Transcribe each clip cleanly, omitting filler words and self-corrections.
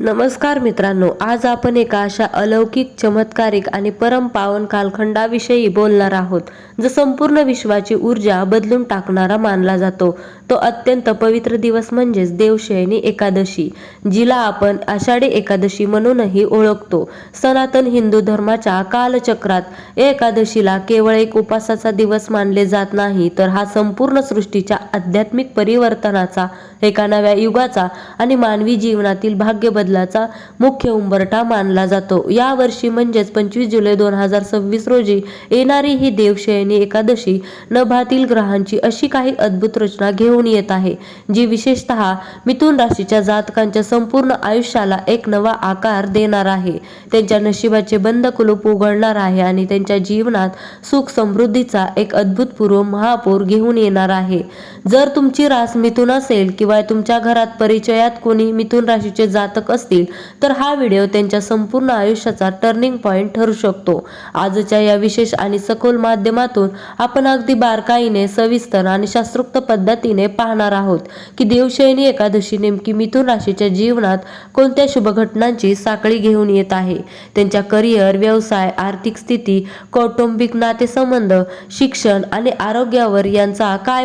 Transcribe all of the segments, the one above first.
नमस्कार मित्रांनो, आज आपण एका अशा अलौकिक, चमत्कारिक आणि परम पावन कालखंडाविषयी बोलणार आहोत जो संपूर्ण विश्वाची ऊर्जा बदलून टाकणारा मानला जातो. तो अत्यंत पवित्र दिवस म्हणजेच देवशयनी एकादशी, जिला आपण आषाढी एकादशी म्हणूनही ओळखतो. सनातन हिंदू धर्माच्या कालचक्रात एकादशीला केवळ एक उपासाचा दिवस मानले जात नाही, तर हा संपूर्ण सृष्टीच्या आध्यात्मिक परिवर्तनाचा, एका नव्या युगाचा आणि मानवी जीवनातील भाग्य बदलाचा मुख्य उंबरठा मानला जातो. या वर्षी म्हणजेच 25 जुलै 2026 रोजी येणारी ही देवशयनी एकादशी नभातील ग्रहांची अशी काही अद्भुत रचना घेऊन येत आहे, जी विशेषतः मिथुन राशीच्या जातकांच्या संपूर्ण आयुष्याला एक नवा आकार देणार आहे, त्यांच्या नशिबाचे बंद कुलूप उघडणार आहे आणि त्यांच्या जीवनात सुख समृद्धीचा एक अभूतपूर्व महापूर घेऊन येणार आहे. जर तुमची रास मिथुन असेल किंवा तुमच्या घरात परिचयात कोणी मिथुन राशीचे जातक असतील, तर हा व्हिडिओ त्यांच्या संपूर्ण आयुष्याचा टर्निंग पॉइंट ठरू शकतो. आजच्या या विशेष आणि सखोल माध्यमातून आपण अगदी बारकाईने, सविस्तर आणि शास्त्रोक्त पद्धतीने पाहणार आहोत की देवशयनी एकादशी नेमकी मिथुन राशीच्या जीवनात कोणत्या शुभ घटनांची साखळी घेऊन येत आहे. त्यांच्या करिअर, व्यवसाय, आर्थिक स्थिती, कौटुंबिक नातेसंबंध, शिक्षण आणि आरोग्यावर यांचा काय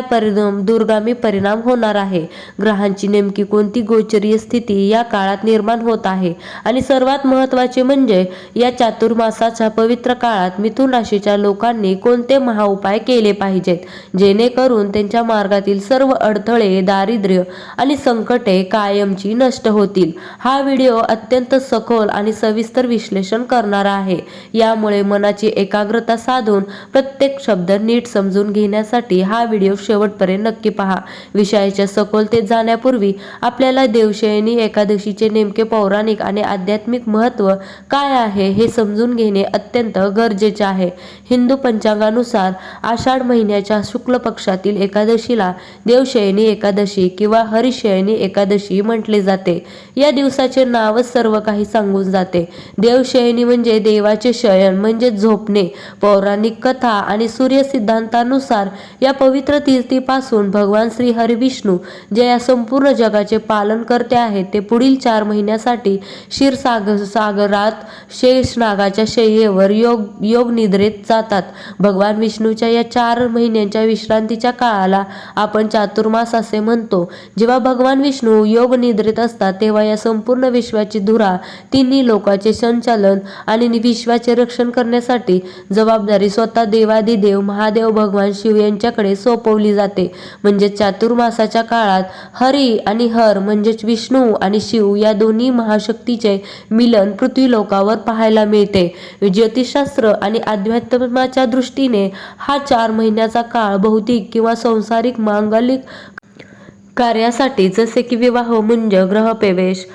दूरगामी परिणाम होणार आहे. ग्रहांची नेमकी कोणती गोचरीय स्थिती या काळात निर्माण होत आहे आणि सर्वात महत्त्वाचे म्हणजे या चातुर्मासाच्या पवित्र काळात मिथुन राशीच्या लोकांनी कोणते महाउपाय केले पाहिजेत, जेणेकरून त्यांच्या मार्गातील सर्व अडथळे, दारिद्र्य आणि संकटे कायमची नष्ट होतील. हा व्हिडिओ अत्यंत सखोल आणि सविस्तर विश्लेषण करणारा आहे. यामुळे मनाची एकाग्रता साधून प्रत्येक शब्द नीट समजून घेण्यासाठी हा व्हिडिओ शेवटपर्यंत नक्की पहा. विषयाच्या सखोलतेत जाण्यापूर्वी आपल्याला देवशयनी एकादशीचे नेमके पौराणिक आणि आध्यात्मिक महत्त्व काय आहे हे समजून घेणे अत्यंत गरजेचे आहे. हिंदू पंचांगानुसार आषाढ महिन्याच्या शुक्ल पक्षातील एकादशीला देवशयनी एकादशी किंवा हरिशयनी एकादशी म्हटले जाते. या दिवसाचे नावच सर्व काही सांगून जाते. देवशयनी म्हणजे देवाचे शयन म्हणजे झोपणे. पौराणिक कथा आणि सूर्य सिद्धांतानुसार या पवित्र तिथीपासून भगवान श्री हरिविष्णू, जे या संपूर्ण जगाचे पालन करते आहेत, ते पुढील 4 महिन्यासाठी क्षीरसागरात शेषनागाच्या शय्येवर योग निद्रेत जातात. भगवान विष्णूच्या या 4 महिन्यांच्या विश्रांतीच्या काळाला आपण चातुर्मास असे म्हणतो. जेव्हा भगवान विष्णू योग निद्रेत असतात, तेव्हा या संपूर्ण विश्वाची धुरा, तिन्ही लोकांचे संचालन आणि विश्वाचे रक्षण करण्यासाठी जबाबदारी स्वतः देवादिदेव महादेव भगवान शिव यांच्याकडे सोपवली जाते. म्हणजे चातुर्मासाच्या काळात हरी आणि हर म्हणजेच विष्णू आणि शिव या दोन्ही महाशक्तीचे मिलन पृथ्वीलोकावर पाहायला मिळते. ज्योतिषशास्त्र आणि अध्यात्माच्या दृष्टीने हा 4 महिन्याचा काळ भौतिक किंवा संसारिक मांगलिक कार्यासाठी, जसे की विवाह, मुंज, ग्रहप्रवेश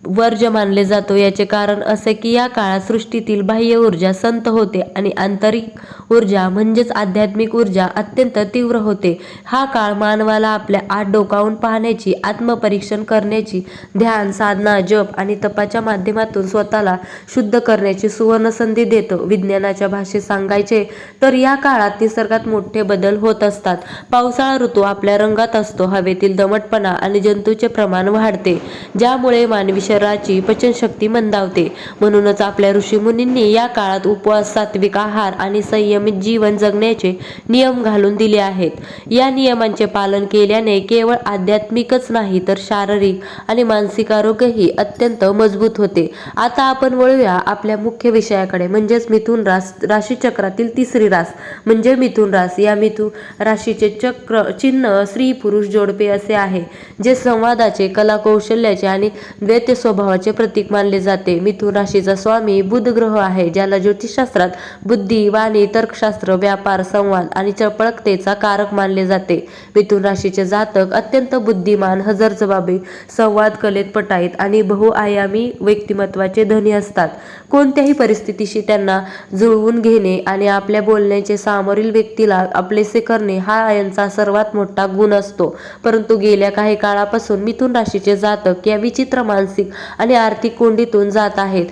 वर्ज्य मानले जातो. याचे कारण असे की या काळात सृष्टीतील बाह्य ऊर्जा संत होते आणि आंतरिक ऊर्जा म्हणजेच आध्यात्मिक ऊर्जा अत्यंत तीव्र होते. हा काळ मानवाला आपल्या आत डोकावून पाहण्याची, आत्मपरीक्षण करण्याची, ध्यान, साधना, जप आणि तपाच्या माध्यमातून स्वतःला शुद्ध करण्याची सुवर्ण संधी देतो. विज्ञानाच्या भाषेत सांगायचे तर या काळात निसर्गात मोठे बदल होत असतात. पावसाळा ऋतू आपल्या रंगात असतो. हवेतील दमटपणा आणि जंतूचे प्रमाण वाढते, ज्यामुळे मानवी शरीराची पचनशक्ती मंदावते. म्हणूनच आपल्या ऋषीमुनींनी या काळात उपवास, सात्विक आहार आणि संयमित जीवन जगण्याचे नियम घालून दिले आहेत. या नियमांचे पालन केल्याने केवळ आध्यात्मिकच नाही, तर शारीरिक आणि मानसिक आरोग्यही अत्यंत मजबूत होते. आता आपण वळूया आपल्या मुख्य विषयाकडे, म्हणजेच मिथुन राशीचक्रातील तिसरी रास म्हणजे मिथुन रास. या मिथुन राशीचे चक्र चिन्ह स्त्री पुरुष जोडपे असे आहे, जे संवादाचे, कला कौशल्याचे आणि द्वैत स्वभावाचे प्रतीक मानले जाते. मिथुन राशीचा स्वामी बुध ग्रह आहे, ज्याला ज्योतिषशास्त्रात बुद्धी, वाणी, तर्कशास्त्र, व्यापार, संवाद आणि चपळकतेचा कारक मानले जाते. मिथुन राशीचे जातक अत्यंत बुद्धिमान, हजरजबाबी, संवाद कलेत पटाईत आणि बहुआयामी व्यक्तिमत्वाचे धनी असतात. कोणत्याही परिस्थितीशी त्यांना जुळवून घेणे आणि आपल्या बोलण्याचे सामोरील व्यक्तीला आपलेसे करणे हा यांचा सर्वात मोठा गुण असतो. परंतु गेल्या काही काळापासून मिथुन राशीचे जातक या विचित्र मानसिक आणि आर्थिक कोंडीतून जात आहेत.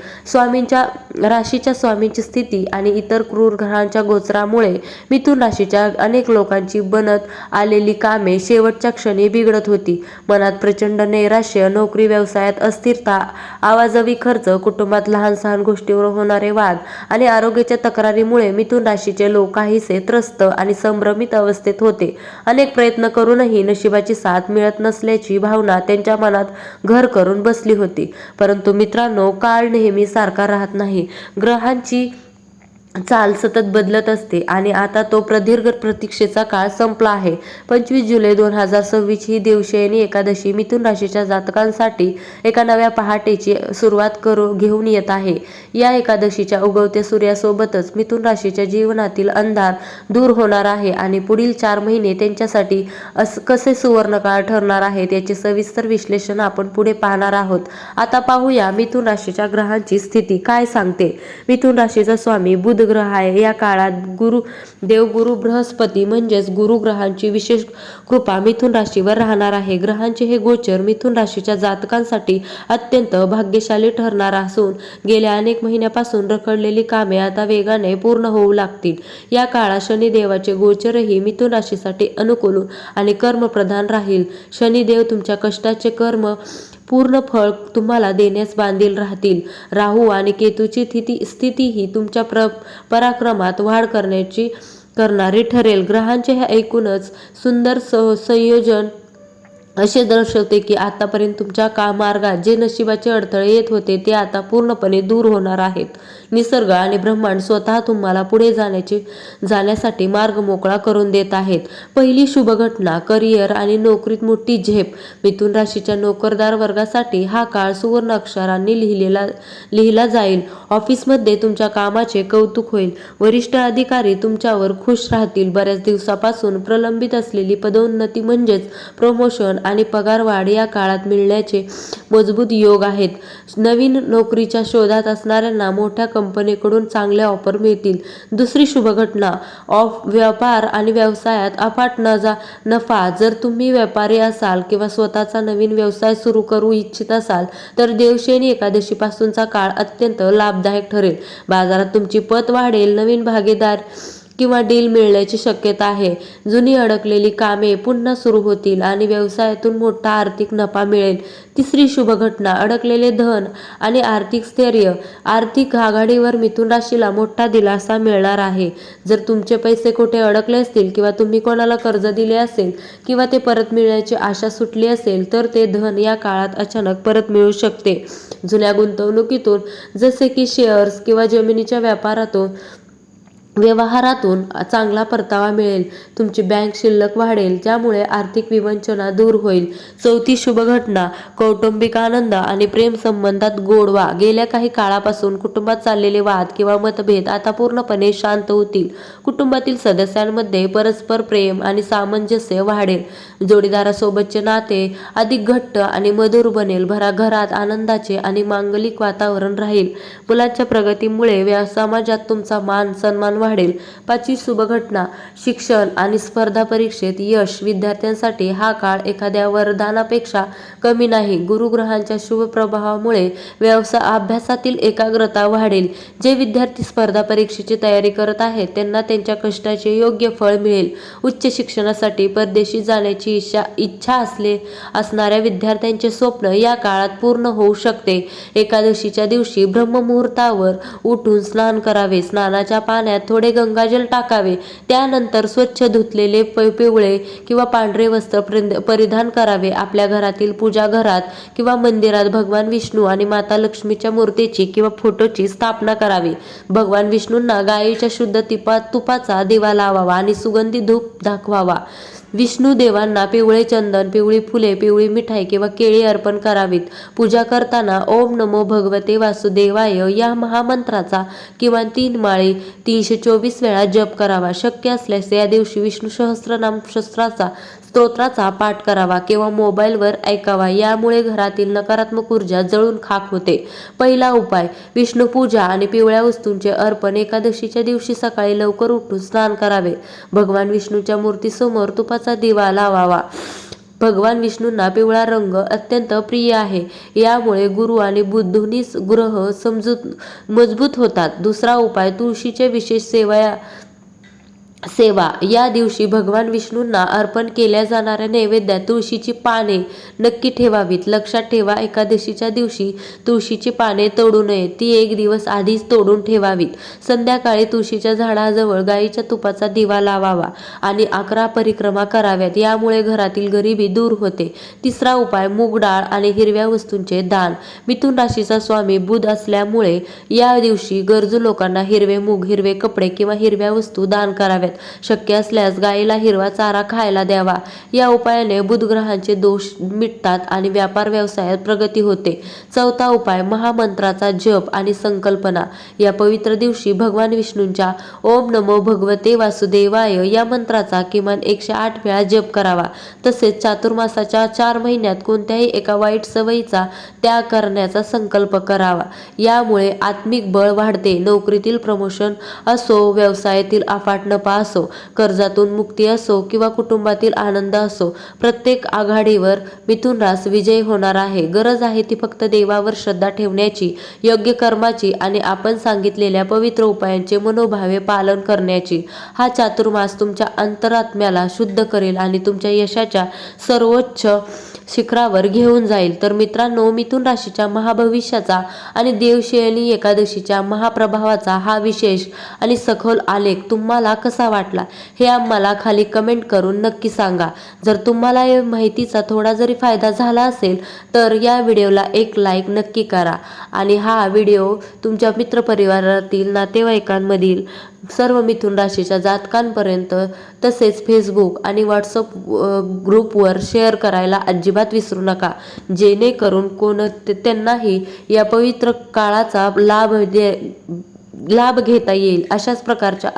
राशीच्या स्वामींची स्थिती आणि इतर क्रूर ग्रहांच्या गोचरामुळे मिथुन राशीच्या अनेक लोकांची बनत आलेली कामे शेवटच्या क्षणी बिघडत होती. मनात प्रचंड नैराश्य, नोकरी व्यवसायात अस्थिरता, आवाजवी खर्च, कुटुंबात लहान सहान गोष्टीवर होणारे वाद आणि आरोग्याच्या तक्रारीमुळे मिथुन राशीचे लोक काहीसे त्रस्त आणि संभ्रमित अवस्थेत होते. अनेक प्रयत्न करूनही नशिबाची साथ मिळत नसल्याची भावना त्यांच्या मनात घर करून बसली होती. परंतु मित्रांनो, काळ नेहमी सारखा राहत नाही. ग्रहांची चाल सतत बदलत असते आणि आता तो प्रदीर्घ प्रतीक्षेचा काळ संपला आहे. 25 जुलै 2026 ही देवशयनी एकादशी मिथुन राशीच्या जातकांसाठी एका नव्या पहाटेची सुरुवात घेऊन येत आहे. या एकादशीच्या उगवत्या सूर्यासोबतच मिथुन राशीच्या जीवनातील अंधार दूर होणार आहे आणि पुढील 4 महिने त्यांच्यासाठी कसे सुवर्णकाळ ठरणार आहेत याचे सविस्तर विश्लेषण आपण पुढे पाहणार आहोत. आता पाहूया मिथुन राशीच्या ग्रहांची स्थिती काय सांगते. मिथुन राशीचा स्वामी बुध ग्रह आहे. या काळात देवगुरु बृहस्पती म्हणजेच गुरु ग्रहांची विशेष कृपा मिथुन राशीवर राहणार आहे. ग्रहांचे हे गोचर मिथुन राशीच्या जातकांसाठी अत्यंत भाग्यशाली ठरणार असून गेल्या अनेक महिन्यापासून रखडलेली कामे आता वेगाने पूर्ण होऊ लागतील. या काळात शनिदेवाचे गोचरही मिथुन राशीसाठी अनुकूल आणि कर्मप्रधान राहील. शनिदेव तुमच्या कष्टाचे कर्म पूर्ण फळ तुम्हाला देण्यास बांधील राहतील. राहू आणि केतूची स्थिती ही तुमच्या पराक्रमात वाढ करणारी ठरेल. ग्रहांचे हे एकूणच सुंदर संयोजन असे दर्शवते की आतापर्यंत तुमच्या मार्गात जे नशिबाचे अडथळे येत होते ते आता पूर्णपणे दूर होणार आहेत. निसर्ग आणि ब्रह्मांड स्वतः तुम्हाला पुढे जाण्यासाठी मार्ग मोकळा करून देत आहेत. पहिली शुभ घटना, करिअर आणि नोकरीत मोठी झेप. मिथुन राशीच्या नोकरदार वर्गासाठी हा काळ सुवर्ण अक्षरांनी लिहिला जाईल. ऑफिसमध्ये तुमच्या कामाचे कौतुक होईल. वरिष्ठ अधिकारी तुमच्यावर खुश राहतील. बऱ्याच दिवसापासून प्रलंबित असलेली पदोन्नती म्हणजेच प्रमोशन आणि पगारवाढ या काळात मिळण्याचे मजबूत योग आहेत. नवीन नोकरीच्या शोधात असणाऱ्यांना मोठ्या कंपनीकडून चांगले ऑफर मिळतील. दुसरी शुभ घटना, व्यापार आणि व्यवसायात अफाट नफा. जर तुम्ही व्यापारी असाल किंवा स्वतःचा नवीन व्यवसाय सुरू करू इच्छित असाल तर देवशयनी एकादशीपासूनचा काळ अत्यंत लाभदायक ठरेल. बाजारात तुमची पत वाढेल. नवीन भागीदार किंवा डील मिळण्याची शक्यता आहे. जुनी अडकलेली कामे पुन्हा सुरू होतील आणि व्यवसायातून मोठा आर्थिक नफा मिळेल. तिसरी शुभ घटना, अडकलेले धन आणि आर्थिक स्थैर्य. आर्थिक आघाडीवर मिथुन राशीला मोठा दिलासा मिळणार आहे. जर तुमचे पैसे कुठे अडकले असतील किंवा तुम्ही कोणाला कर्ज दिले असेल किंवा ते परत मिळण्याची आशा सुटली असेल तर ते धन या काळात अचानक परत मिळू शकते. जुन्या गुंतवणुकीतून जसे की शेअर्स किंवा जमिनीच्या व्यवहारातून चांगला परतावा मिळेल. तुमची बँक शिल्लक वाढेल ज्यामुळे आर्थिक विवंचना दूर होईल. चौथी शुभ घटना, कौटुंबिक आनंद आणि प्रेम संबंधात गोडवा. गेल्या काही काळापासून कुटुंबात चाललेले वाद किंवा मतभेद आता पूर्णपणे शांत होतील. कुटुंबातील सदस्यांमध्ये परस्पर प्रेम आणि सामंजस्य वाढेल. जोडीदारासोबतचे नाते अधिक घट्ट आणि मधुर बनेल. घरात आनंदाचे आणि मांगलिक वातावरण राहील. मुलांच्या प्रगतीमुळे समाजात तुमचा मान सन्मान वाढेल. पाचवी शुभ घटना, शिक्षण आणि स्पर्धा परीक्षेत यश. विद्यार्थ्यांसाठी हा काळ एखाद्या वरदानापेक्षा कमी नाही. गुरुग्रहांच्या शुभ प्रभावामुळे अभ्यासातील एकाग्रता वाढेल. जे विद्यार्थी स्पर्धा परीक्षेची तयारी करत आहेत त्यांना त्यांच्या कष्टाचे योग्य फळ मिळेल. उच्च शिक्षणासाठी परदेशी जाण्याची इच्छा असणाऱ्या विद्यार्थ्यांचे स्वप्न या काळात पूर्ण होऊ शकते. एकादशीच्या दिवशी ब्रह्ममुहूर्तावर उठून स्नान करावे. स्नानाच्या पाण्यात थोडे गंगाजल टाकावे. त्यानंतर स्वच्छ धुतलेले पिवळे किंवा पांढरे वस्त्र परिधान करावे. आपल्या घरातील पूजा घरात किंवा मंदिरात भगवान विष्णू आणि माता लक्ष्मीच्या मूर्तीची किंवा फोटोची स्थापना करावी. भगवान विष्णूंना गायीच्या शुद्ध तुपाचा दिवा लावावा आणि सुगंधी धूप दाखवावा. विष्णू देवांना पिवळे चंदन, पिवळी फुले, पिवळी मिठाई किंवा केळी अर्पण करावीत. पूजा करताना ओम नमो भगवते वासुदेवाय या महामंत्राचा किमान 3 माळी 324 वेळा जप करावा. शक्य असल्यास या दिवशी विष्णू सहस्त्रनाम स्तोत्राचा पाठ करावा किंवा मोबाईलवर ऐकावा. यामुळे घरातील नकारात्मक ऊर्जा जळून खाक होते. पहिला उपाय, विष्णू पूजा आणि पिवळ्या वस्तूंचे अर्पण. एकादशीच्या दिवशी सकाळी लवकर उठून स्नान करावे. भगवान विष्णूच्या मूर्तीसमोर तुपाचा दिवा लावावा. भगवान विष्णूंना पिवळा रंग अत्यंत प्रिय आहे. यामुळे गुरु आणि दोन्ही ग्रह मजबूत होतात. दुसरा उपाय, तुळशीचे विशेष सेवा. या दिवशी भगवान विष्णूंना अर्पण केल्या जाणाऱ्या नैवेद्यात तुळशीची पाने नक्की ठेवावीत. लक्षात ठेवा, एकादशीच्या दिवशी तुळशीची पाने तोडू नये, ती एक दिवस आधीच तोडून ठेवावीत. संध्याकाळी तुळशीच्या झाडाजवळ गाईच्या तुपाचा दिवा लावावा आणि 11 परिक्रमा कराव्यात. यामुळे घरातील गरिबी दूर होते. तिसरा उपाय, मूग डाळ आणि हिरव्या वस्तूंचे दान. मिथुन राशीचा स्वामी बुध असल्यामुळे या दिवशी गरजू लोकांना हिरवे मूग, हिरवे कपडे किंवा हिरव्या वस्तू दान कराव्यात. शक्य असल्यास गायीला हिरवा चारा खायला द्यावा. या उपायाने बुधग्रहांचे दोष मिटतात आणि व्यापार व्यवसायात प्रगती होते. चौथा उपाय, महामंत्राचा जप आणि संकल्पना. या पवित्र दिवशी भगवान विष्णूंच्या ओम नमो भगवते वासुदेवाय या मंत्राचा किमान 108 वेळा जप करावा. तसेच चातुर्मासाच्या 4 महिन्यात कोणत्याही एका वाईट सवयीचा त्याग करण्याचा संकल्प करावा. यामुळे आत्मिक बळ वाढते. नोकरीतील प्रमोशन असो, व्यवसायातील अफाट नफा असो, कर्जातून मुक्ती असो किंवा कुटुंबातील आनंद असो, प्रत्येक आघाडीवर मिथुन रास विजयी होणार आहे. गरज आहे ती फक्त देवावर श्रद्धा ठेवण्याची, योग्य कर्माची आणि आपण सांगितलेल्या पवित्र उपायांचे मनोभावे पालन करण्याची. हा चातुर्मास तुमच्या अंतरात्म्याला शुद्ध करेल आणि तुमच्या यशाच्या सर्वोच्च शिखरावर घेऊन जाईल. तर मित्रांनो, मिथुन राशीच्या महाभविष्याचा आणि देवशयनी एकादशीच्या महाप्रभावाचा हा विशेष आणि सखोल आलेख तुम्हाला कसा वाटला हे आम्हाला खाली कमेंट करून नक्की सांगा. जर तुम्हाला या माहितीचा थोडा जरी फायदा झाला असेल तर या व्हिडिओला एक लाईक नक्की करा आणि हा व्हिडिओ तुमच्या मित्रपरिवारातील, नातेवाईकांमधील सर्व मिथुन राशीच्या जातकांपर्यंत तसेच फेसबुक आणि व्हॉट्सअप ग्रुपवर शेअर करायला अजिबात विसरू नका, जेणेकरून त्यांनाही या पवित्र काळाचा लाभ घेता येईल. अशाच प्रकारच्या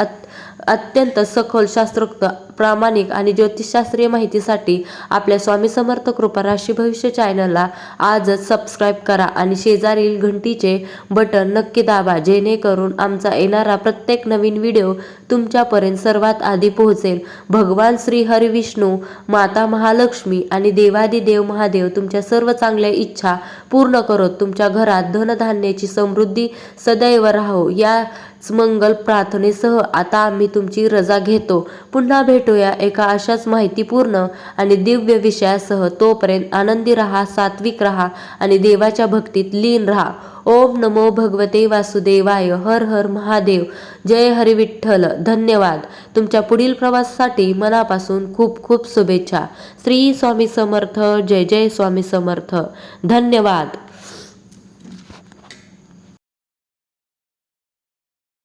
अत्यंत सखोल, शास्त्रोक्त, प्रामाणिक आणि ज्योतिषशास्त्रीय माहितीसाठी आपल्या स्वामी समर्थ कृपा राशी भविष्य चॅनलला आजच सबस्क्राईब करा आणि शेजारील घंटीचे बटन नक्की दाबा, जेणेकरून आमचा येणारा प्रत्येक नवीन व्हिडिओ तुमच्यापर्यंत सर्वात आधी पोहोचेल. भगवान श्री हरी विष्णू, माता महालक्ष्मी आणि देवादिदेव महादेव तुमच्या सर्व चांगल्या इच्छा पूर्ण करत तुमच्या घरात धनधान्याची समृद्धी सदैव राहो. या मंगल प्रार्थनेसह आता आम्ही तुमची रजा घेतो. पुन्हा भेटूया एका अशाच माहितीपूर्ण आणि दिव्य विषयासह. तोपर्यंत आनंदी राहा, सात्विक राहा आणि देवाच्या भक्तीत लीन राहा. ओम नमो भगवते वासुदेवाय. हर हर महादेव. जय हरी विठ्ठल. धन्यवाद. तुमच्या पुढील प्रवासासाठी मनापासून खूप खूप शुभेच्छा. श्री स्वामी समर्थ. जय जय स्वामी समर्थ. धन्यवाद.